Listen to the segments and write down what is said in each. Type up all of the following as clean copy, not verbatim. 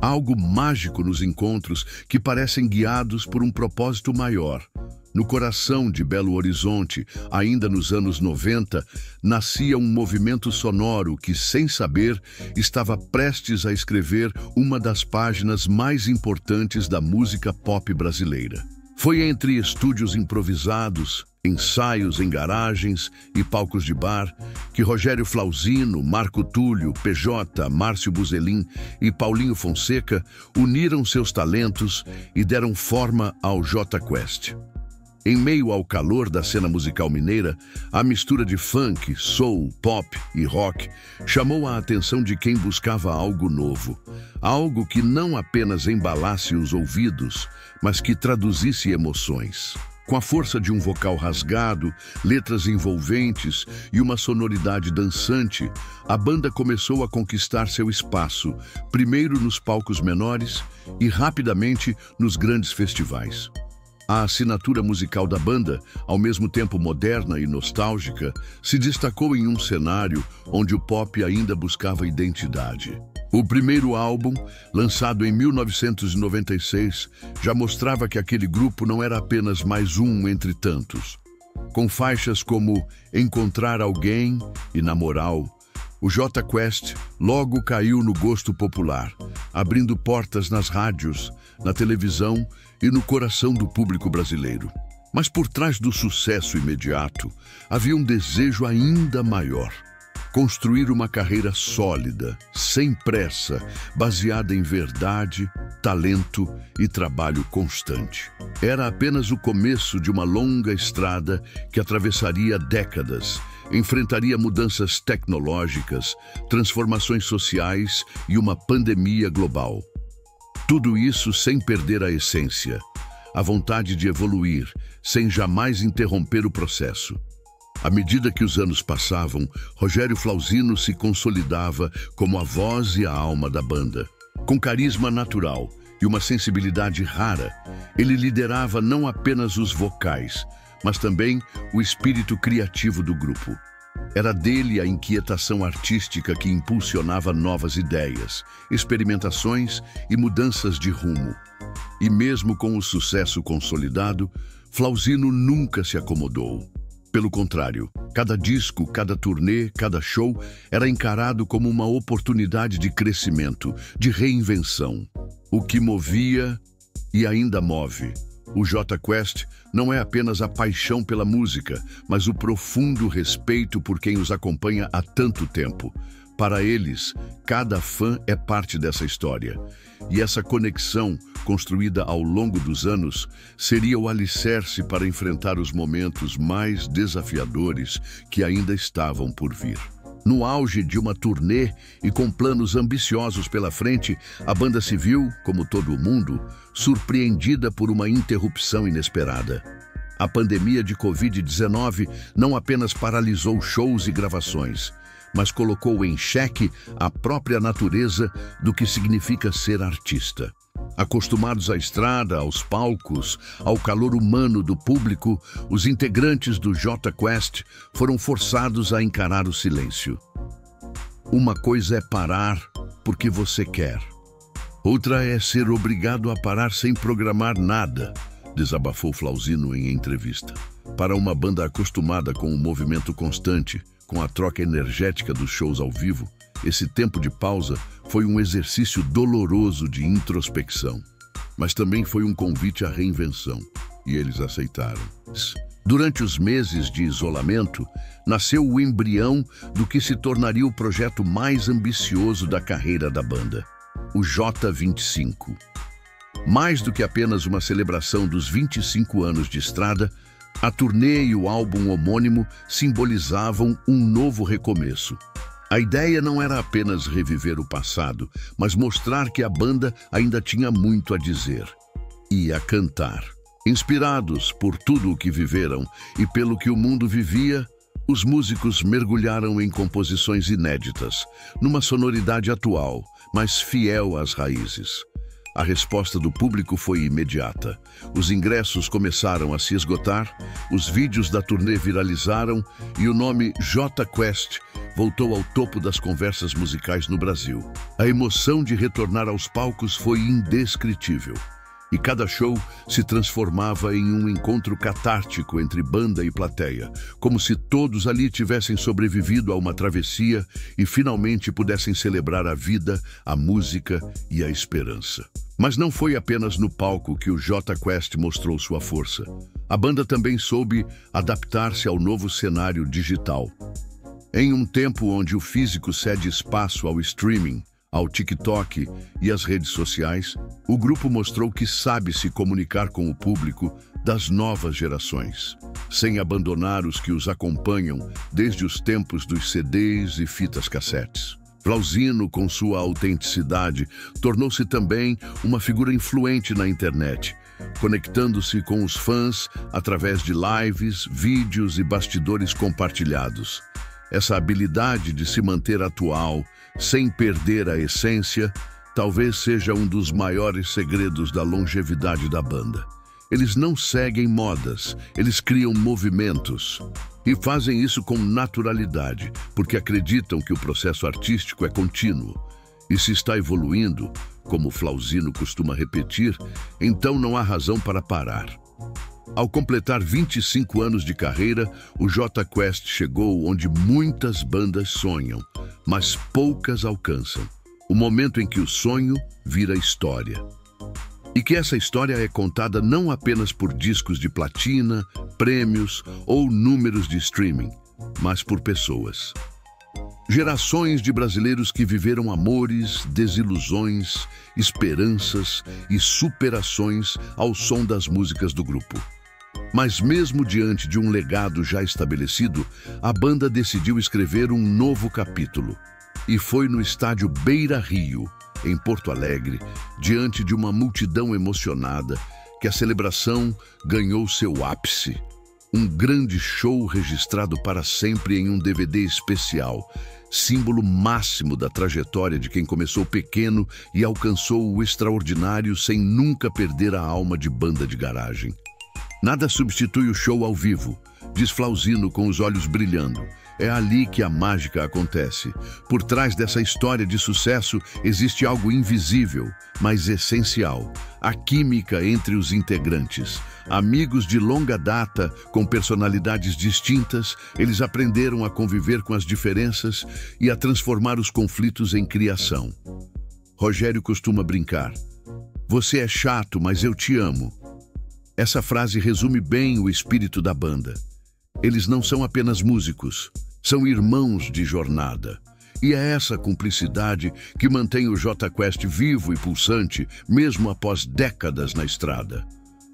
Há algo mágico nos encontros que parecem guiados por um propósito maior. No coração de Belo Horizonte, ainda nos anos 90, nascia um movimento sonoro que, sem saber, estava prestes a escrever uma das páginas mais importantes da música pop brasileira. Foi entre estúdios improvisados, ensaios em garagens e palcos de bar que Rogério Flauzino, Marco Túlio, PJ, Márcio Buzelin e Paulinho Fonseca uniram seus talentos e deram forma ao Jota Quest. Em meio ao calor da cena musical mineira, a mistura de funk, soul, pop e rock chamou a atenção de quem buscava algo novo. Algo que não apenas embalasse os ouvidos, mas que traduzisse emoções. Com a força de um vocal rasgado, letras envolventes e uma sonoridade dançante, a banda começou a conquistar seu espaço, primeiro nos palcos menores e rapidamente nos grandes festivais. A assinatura musical da banda, ao mesmo tempo moderna e nostálgica, se destacou em um cenário onde o pop ainda buscava identidade. O primeiro álbum, lançado em 1996, já mostrava que aquele grupo não era apenas mais um entre tantos. Com faixas como Encontrar Alguém e Na Moral, o Jota Quest logo caiu no gosto popular, abrindo portas nas rádios, na televisão e no coração do público brasileiro. Mas por trás do sucesso imediato, havia um desejo ainda maior: construir uma carreira sólida, sem pressa, baseada em verdade, talento e trabalho constante. Era apenas o começo de uma longa estrada que atravessaria décadas, enfrentaria mudanças tecnológicas, transformações sociais e uma pandemia global. Tudo isso sem perder a essência, a vontade de evoluir, sem jamais interromper o processo. À medida que os anos passavam, Rogério Flauzino se consolidava como a voz e a alma da banda. Com carisma natural e uma sensibilidade rara, ele liderava não apenas os vocais, mas também o espírito criativo do grupo. Era dele a inquietação artística que impulsionava novas ideias, experimentações e mudanças de rumo. E mesmo com o sucesso consolidado, Flauzino nunca se acomodou. Pelo contrário, cada disco, cada turnê, cada show era encarado como uma oportunidade de crescimento, de reinvenção. O que movia e ainda move o Jota Quest não é apenas a paixão pela música, mas o profundo respeito por quem os acompanha há tanto tempo. Para eles, cada fã é parte dessa história. E essa conexão, construída ao longo dos anos, seria o alicerce para enfrentar os momentos mais desafiadores que ainda estavam por vir. No auge de uma turnê e com planos ambiciosos pela frente, a banda se viu, como todo o mundo, surpreendida por uma interrupção inesperada. A pandemia de Covid-19 não apenas paralisou shows e gravações, mas colocou em xeque a própria natureza do que significa ser artista. Acostumados à estrada, aos palcos, ao calor humano do público, os integrantes do Jota Quest foram forçados a encarar o silêncio. Uma coisa é parar porque você quer. Outra é ser obrigado a parar sem programar nada, desabafou Flauzino em entrevista. Para uma banda acostumada com o movimento constante, com a troca energética dos shows ao vivo, esse tempo de pausa foi um exercício doloroso de introspecção, mas também foi um convite à reinvenção, e eles aceitaram. Durante os meses de isolamento, nasceu o embrião do que se tornaria o projeto mais ambicioso da carreira da banda, o J25. Mais do que apenas uma celebração dos 25 anos de estrada, a turnê e o álbum homônimo simbolizavam um novo recomeço. A ideia não era apenas reviver o passado, mas mostrar que a banda ainda tinha muito a dizer e a cantar. Inspirados por tudo o que viveram e pelo que o mundo vivia, os músicos mergulharam em composições inéditas, numa sonoridade atual, mas fiel às raízes. A resposta do público foi imediata. Os ingressos começaram a se esgotar, os vídeos da turnê viralizaram e o nome Jota Quest voltou ao topo das conversas musicais no Brasil. A emoção de retornar aos palcos foi indescritível. E cada show se transformava em um encontro catártico entre banda e plateia, como se todos ali tivessem sobrevivido a uma travessia e finalmente pudessem celebrar a vida, a música e a esperança. Mas não foi apenas no palco que o Jota Quest mostrou sua força. A banda também soube adaptar-se ao novo cenário digital. Em um tempo onde o físico cede espaço ao streaming, ao TikTok e às redes sociais, o grupo mostrou que sabe se comunicar com o público das novas gerações, sem abandonar os que os acompanham desde os tempos dos CDs e fitas cassetes. Flauzino, com sua autenticidade, tornou-se também uma figura influente na internet, conectando-se com os fãs através de lives, vídeos e bastidores compartilhados. Essa habilidade de se manter atual, sem perder a essência, talvez seja um dos maiores segredos da longevidade da banda. Eles não seguem modas, eles criam movimentos. E fazem isso com naturalidade, porque acreditam que o processo artístico é contínuo. E se está evoluindo, como Flauzino costuma repetir, então não há razão para parar. Ao completar 25 anos de carreira, o Jota Quest chegou onde muitas bandas sonham, mas poucas alcançam. O momento em que o sonho vira história. E que essa história é contada não apenas por discos de platina, prêmios ou números de streaming, mas por pessoas. Gerações de brasileiros que viveram amores, desilusões, esperanças e superações ao som das músicas do grupo. Mas mesmo diante de um legado já estabelecido, a banda decidiu escrever um novo capítulo. E foi no estádio Beira-Rio, em Porto Alegre, diante de uma multidão emocionada, que a celebração ganhou seu ápice. Um grande show registrado para sempre em um DVD especial, símbolo máximo da trajetória de quem começou pequeno e alcançou o extraordinário sem nunca perder a alma de banda de garagem. Nada substitui o show ao vivo, diz Flauzino com os olhos brilhando. É ali que a mágica acontece. Por trás dessa história de sucesso existe algo invisível, mas essencial. A química entre os integrantes. Amigos de longa data, com personalidades distintas, eles aprenderam a conviver com as diferenças e a transformar os conflitos em criação. Rogério costuma brincar: "Você é chato, mas eu te amo." Essa frase resume bem o espírito da banda. Eles não são apenas músicos, são irmãos de jornada. E é essa cumplicidade que mantém o Jota Quest vivo e pulsante, mesmo após décadas na estrada.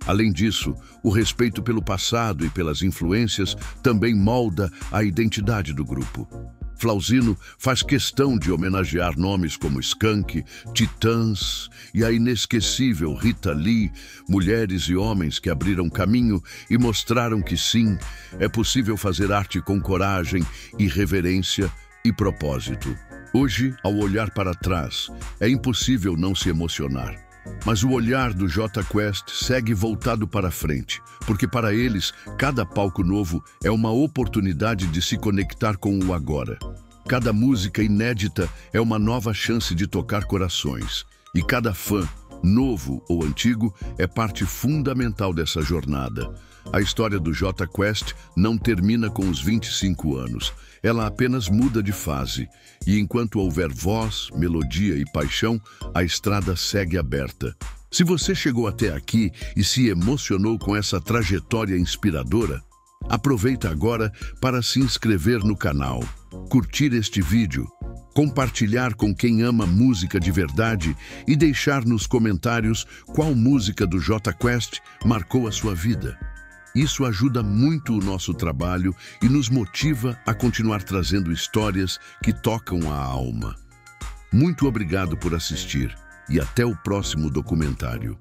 Além disso, o respeito pelo passado e pelas influências também molda a identidade do grupo. Flauzino faz questão de homenagear nomes como Skank, Titãs e a inesquecível Rita Lee, mulheres e homens que abriram caminho e mostraram que sim, é possível fazer arte com coragem, irreverência e propósito. Hoje, ao olhar para trás, é impossível não se emocionar. Mas o olhar do Jota Quest segue voltado para frente, porque para eles, cada palco novo é uma oportunidade de se conectar com o agora. Cada música inédita é uma nova chance de tocar corações. E cada fã, novo ou antigo, é parte fundamental dessa jornada. A história do Jota Quest não termina com os 25 anos. Ela apenas muda de fase. E enquanto houver voz, melodia e paixão, a estrada segue aberta. Se você chegou até aqui e se emocionou com essa trajetória inspiradora, aproveita agora para se inscrever no canal, curtir este vídeo, compartilhar com quem ama música de verdade e deixar nos comentários qual música do Jota Quest marcou a sua vida. Isso ajuda muito o nosso trabalho e nos motiva a continuar trazendo histórias que tocam a alma. Muito obrigado por assistir e até o próximo documentário.